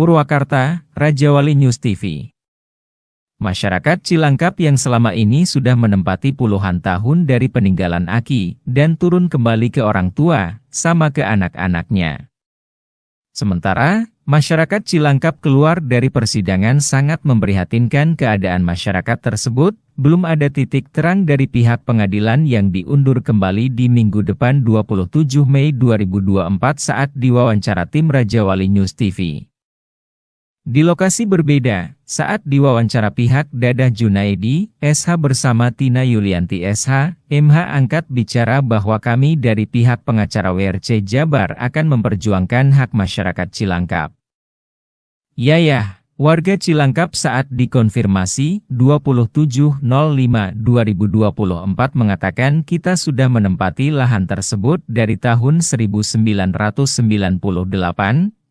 Purwakarta, Rajawali News TV. Masyarakat Cilangkap yang selama ini sudah menempati puluhan tahun dari peninggalan Aki dan turun kembali ke orang tua, sama ke anak-anaknya. Sementara, masyarakat Cilangkap keluar dari persidangan sangat memprihatinkan keadaan masyarakat tersebut, belum ada titik terang dari pihak pengadilan yang diundur kembali di minggu depan 27 Mei 2024 saat diwawancara tim Rajawali News TV. Di lokasi berbeda, saat diwawancara pihak Dadah Junaidi, SH bersama Tina Yulianti SH, MH angkat bicara bahwa kami dari pihak pengacara WRC Jabar akan memperjuangkan hak masyarakat Cilangkap. Yayah, warga Cilangkap saat dikonfirmasi 27.05.2024 mengatakan kita sudah menempati lahan tersebut dari tahun 1998.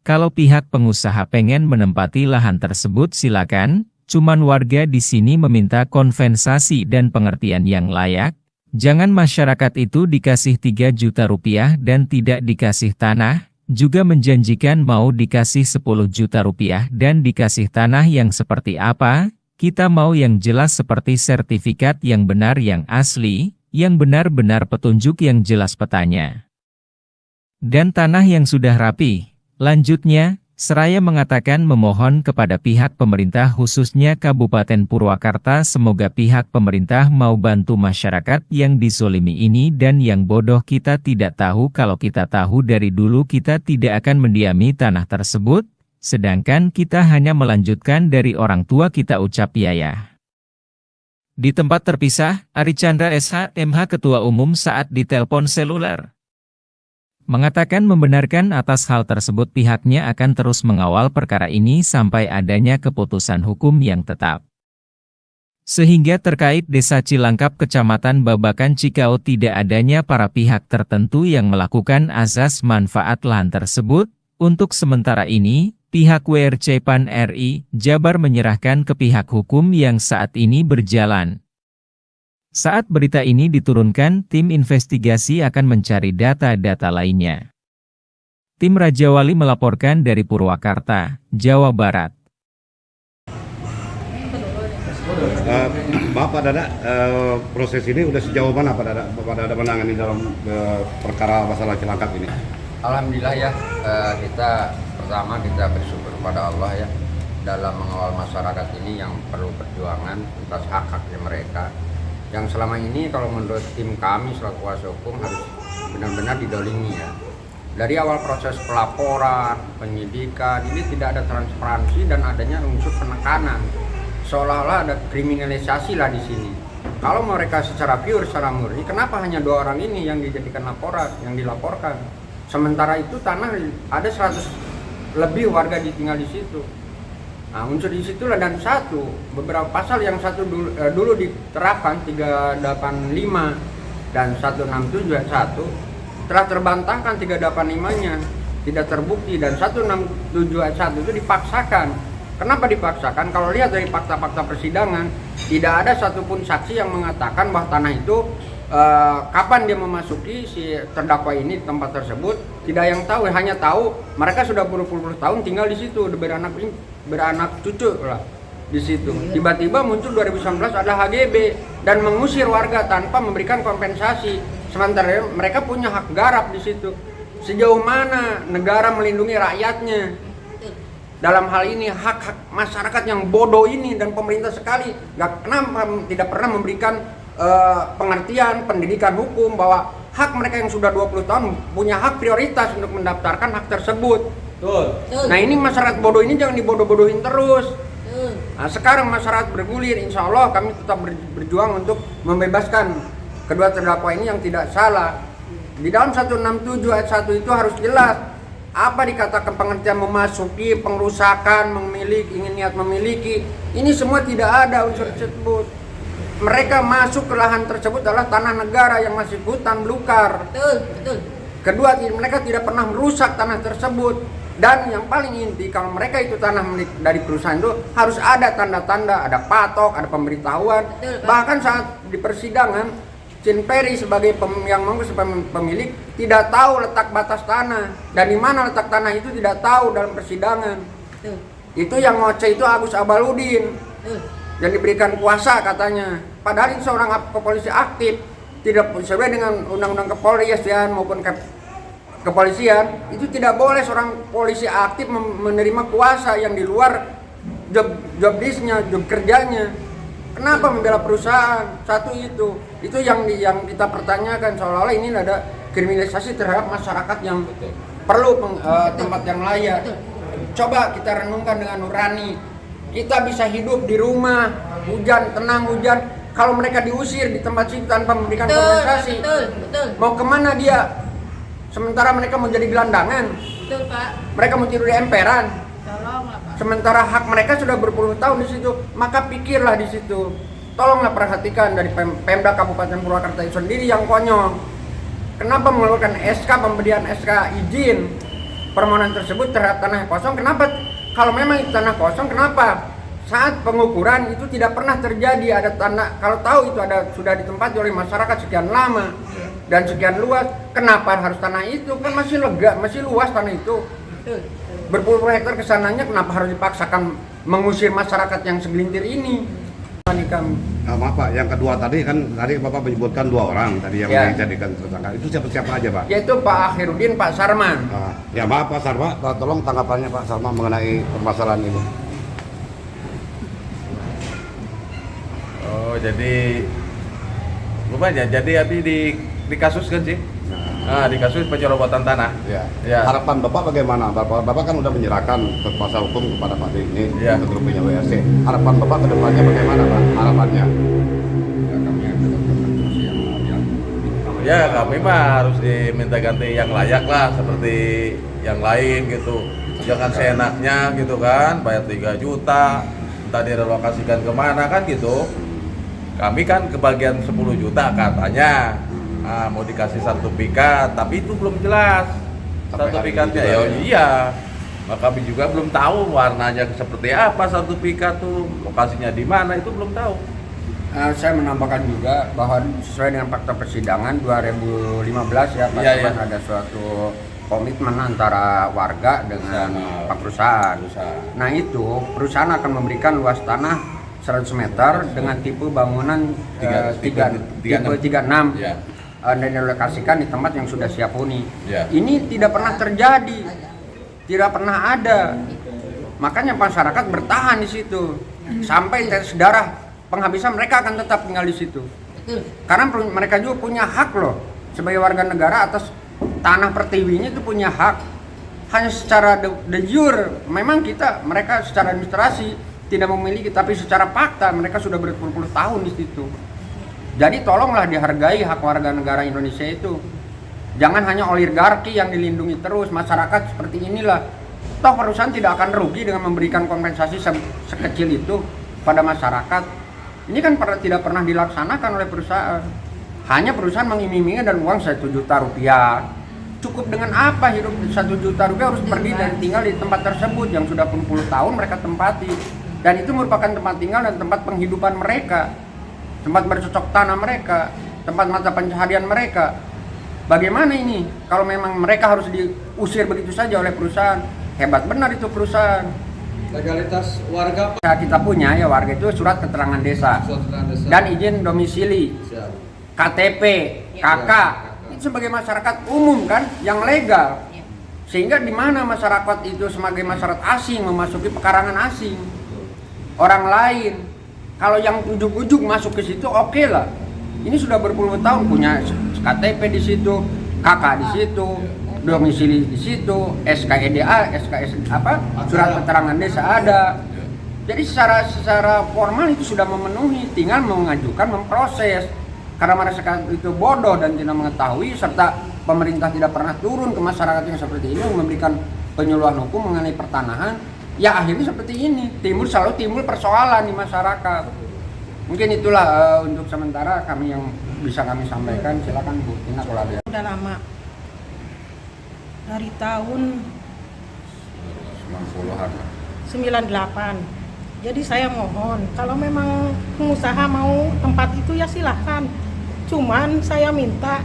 Kalau pihak pengusaha pengen menempati lahan tersebut silakan, cuman warga di sini meminta kompensasi dan pengertian yang layak. Jangan masyarakat itu dikasih 3 juta rupiah dan tidak dikasih tanah, juga menjanjikan mau dikasih 10 juta rupiah dan dikasih tanah yang seperti apa, kita mau yang jelas seperti sertifikat yang benar yang asli, yang benar-benar petunjuk yang jelas petanya. Dan tanah yang sudah rapi. Lanjutnya, seraya mengatakan memohon kepada pihak pemerintah khususnya Kabupaten Purwakarta semoga pihak pemerintah mau bantu masyarakat yang dizolimi ini dan yang bodoh kita tidak tahu kalau kita tahu dari dulu kita tidak akan mendiami tanah tersebut, sedangkan kita hanya melanjutkan dari orang tua kita ucap yayah. Di tempat terpisah, Arichandra SH MH Ketua Umum saat ditelepon seluler mengatakan membenarkan atas hal tersebut pihaknya akan terus mengawal perkara ini sampai adanya keputusan hukum yang tetap. Sehingga terkait Desa Cilangkap Kecamatan Babakan Cikau tidak adanya para pihak tertentu yang melakukan azas manfaat lahan tersebut, untuk sementara ini, pihak WRC PAN RI Jabar menyerahkan ke pihak hukum yang saat ini berjalan. Saat berita ini diturunkan, tim investigasi akan mencari data-data lainnya. Tim Rajawali melaporkan dari Purwakarta, Jawa Barat. Bapak Dada, proses ini udah sejauh mana Pak Dada menangani dalam perkara masalah Cilangkap ini? Alhamdulillah ya, kita bersyukur kepada Allah ya dalam mengawal masyarakat ini yang perlu perjuangan atas hak-haknya mereka. Yang selama ini kalau menurut tim kami selaku kuasa hukum harus benar-benar didolimi ya. Dari awal proses pelaporan, penyidikan, ini tidak ada transparansi dan adanya unsur penekanan. Seolah-olah ada kriminalisasi lah di sini. Kalau mereka secara pure, secara murni, kenapa hanya 2 orang ini yang dijadikan laporan, yang dilaporkan? Sementara itu tanah ada 100 lebih warga ditinggal di situ. Nah, unsur di situlah dan beberapa pasal yang dulu diterapkan 385 dan 167 ayat 1 telah terbantahkan 385-nya tidak terbukti dan 167 ayat 1 itu dipaksakan. Kenapa dipaksakan? Kalau lihat dari fakta-fakta persidangan tidak ada satupun saksi yang mengatakan bahwa tanah itu kapan dia memasuki si terdakwa ini di tempat tersebut, tidak yang tahu, hanya tahu mereka sudah berpuluh-puluh tahun tinggal di situ, beranak cucu lah di situ. Tiba-tiba muncul 2019 ada HGB dan mengusir warga tanpa memberikan kompensasi. Sementara mereka punya hak garap di situ. Sejauh mana negara melindungi rakyatnya? Dalam hal ini hak-hak masyarakat yang bodoh ini dan pemerintah sekali tidak pernah memberikan pengertian pendidikan hukum bahwa hak mereka yang sudah 20 tahun punya hak prioritas untuk mendaftarkan hak tersebut. Nah ini masyarakat bodoh ini jangan dibodoh-bodohin terus. Nah, sekarang masyarakat bergulir, insya Allah kami tetap berjuang untuk membebaskan kedua terdakwa ini yang tidak salah. Di dalam 167 ayat 1 itu harus jelas apa dikatakan pengertian memasuki, pengrusakan, memiliki, ingin niat memiliki. Ini semua tidak ada unsur tersebut. Mereka masuk ke lahan tersebut adalah tanah negara yang masih hutan belukar. Betul. Kedua, mereka tidak pernah merusak tanah tersebut. Dan yang paling inti, kalau mereka itu tanah milik dari perusahaan itu harus ada tanda-tanda, ada patok, ada pemberitahuan. Bahkan saat di persidangan, Chin Peri sebagai pemilik tidak tahu letak batas tanah dan di mana letak tanah itu tidak tahu dalam persidangan. Betul. Itu yang ngoceh itu Agus Abaludin Betul. yang diberikan kuasa katanya. Padahal itu seorang kepolisi aktif, tidak sesuai dengan undang-undang kepolisian maupun kepolisian. Itu tidak boleh seorang polisi aktif menerima kuasa yang di luar job desk-nya, job kerjanya. Kenapa membela perusahaan? Satu itu yang kita pertanyakan, seolah-olah ini ada kriminalisasi terhadap masyarakat yang perlu tempat yang layak. Coba kita renungkan dengan nurani. Kita bisa hidup di rumah, hujan, tenang hujan. Kalau mereka diusir di tempat situ tanpa memberikan kompensasi, Betul. mau kemana dia? Sementara mereka mau jadi gelandangan, Betul, Pak. mereka mau tidur di emperan. Tolonglah, Pak. Sementara hak mereka sudah berpuluh tahun di situ, maka pikirlah di situ. Tolonglah perhatikan dari Pemda Kabupaten Purwakarta itu sendiri yang konyol. Kenapa mengeluarkan SK pemberian SK izin permohonan tersebut terhadap tanah kosong? Kenapa kalau memang itu tanah kosong, kenapa saat pengukuran itu tidak pernah terjadi ada tanah? Kalau tahu itu sudah ditempati oleh masyarakat sekian lama dan sekian luas, kenapa harus tanah itu? Kan masih lega, masih luas tanah itu. Betul. Berpuluh-puluh hektar kesananya, kenapa harus dipaksakan mengusir masyarakat yang segelintir ini? Maaf Pak, yang kedua tadi Bapak menyebutkan 2 orang tadi yang Ya. dijadikan tersangka. Itu siapa aja Pak? Yaitu Pak Akhirudin, Pak Sarman. Ya maaf Pak Sarma, tolong tanggapannya Pak Sarma mengenai permasalahan ini. Oh, jadi rupanya jadi di kasus kan sih? Di kasus penyerobotan tanah. Ya. Ya. Harapan Bapak bagaimana? Bapak kan udah menyerahkan kuasa hukum kepada Pak ini Ya. untuk grupnya WSC. Harapan Bapak ke depannya bagaimana Pak? Harapannya? Ya kami mah harus diminta ganti yang layak lah, seperti yang lain gitu. Jangan seenaknya gitu kan, bayar 3 juta, entah direlokasikan kemana kan gitu. Kami kan kebagian 10 juta katanya. Mau dikasih sertifikat, tapi itu belum jelas Sampai hari sertifikatnya. ini juga ya? Iya, maka kami juga belum tahu warnanya seperti apa sertifikat tuh, lokasinya di mana itu belum tahu. Saya menambahkan juga bahwa sesuai dengan fakta persidangan 2015 ya Pak Sarman, ada suatu komitmen antara warga dengan Pak perusahaan. Nah itu perusahaan akan memberikan luas tanah 100 meter dengan tipe bangunan tipe 36. Ya. Dan dilokasikan di tempat yang sudah siap huni. Ya. Ini tidak pernah terjadi, tidak pernah ada. Makanya masyarakat bertahan di situ sampai tetes darah penghabisan, mereka akan tetap tinggal di situ. Betul. Karena mereka juga punya hak loh sebagai warga negara atas tanah pertiwinya, itu punya hak. Hanya secara de jure memang mereka secara administrasi tidak memiliki, tapi secara fakta mereka sudah berpuluh-puluh tahun di situ. Jadi tolonglah dihargai hak warga negara Indonesia itu. Jangan hanya oligarki yang dilindungi terus, masyarakat seperti inilah. Toh perusahaan tidak akan rugi dengan memberikan kompensasi sekecil itu pada masyarakat. Ini kan tidak pernah dilaksanakan oleh perusahaan. Hanya perusahaan mengiming-imingkan dan uang 1 juta rupiah. Cukup dengan apa hidup 1 juta rupiah harus pergi dan tinggal di tempat tersebut yang sudah puluh tahun mereka tempati. Dan itu merupakan tempat tinggal dan tempat penghidupan mereka. Tempat bercocok tanam mereka, tempat mata pencaharian mereka. Bagaimana ini kalau memang mereka harus diusir begitu saja oleh perusahaan? Hebat benar itu perusahaan. Legalitas warga Pak. Kita punya ya warga itu surat keterangan desa, dan izin domisili, Siap. KTP, KK. Itu sebagai masyarakat umum kan yang legal. Sehingga di mana masyarakat itu sebagai masyarakat asing memasuki pekarangan asing orang lain. Kalau yang ujuk-ujuk masuk ke situ oke lah. Ini sudah berpuluh tahun punya KTP di situ, KK di situ, domisili di situ, SKEDA, surat keterangan desa ada. Jadi secara formal itu sudah memenuhi, tinggal mengajukan, memproses. Karena masyarakat itu bodoh dan tidak mengetahui, serta pemerintah tidak pernah turun ke masyarakat yang seperti ini memberikan penyuluhan hukum mengenai pertanahan. Ya akhirnya seperti ini, selalu timbul persoalan di masyarakat. Mungkin itulah untuk sementara kami yang bisa kami sampaikan. Silakan Bu Tina kalau ada. Udah lama. Dari tahun 98. Jadi saya mohon, kalau memang pengusaha mau tempat itu ya silahkan. Cuman saya minta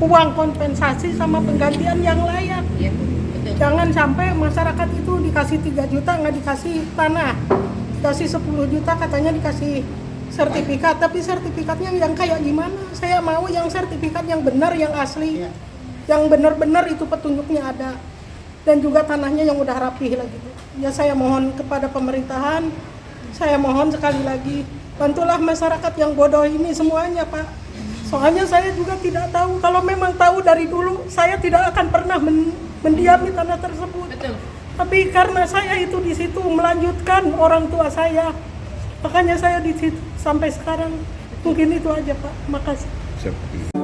uang kompensasi sama penggantian yang layak. Iya, betul. Jangan sampai masyarakat itu dikasih 3 juta nggak dikasih tanah, dikasih 10 juta katanya dikasih sertifikat, tapi sertifikatnya yang kayak gimana? Saya mau yang sertifikat yang benar, yang asli, yang benar-benar itu petunjuknya ada, dan juga tanahnya yang udah rapih lah gitu. Ya saya mohon kepada pemerintahan, saya mohon sekali lagi, bantulah masyarakat yang bodoh ini semuanya Pak. Soalnya saya juga tidak tahu, kalau memang tahu dari dulu, saya tidak akan pernah mendiami tanah tersebut. Betul. Tapi karena saya itu di situ melanjutkan orang tua saya, makanya saya di situ sampai sekarang. Mungkin itu aja Pak. Makasih. Siap.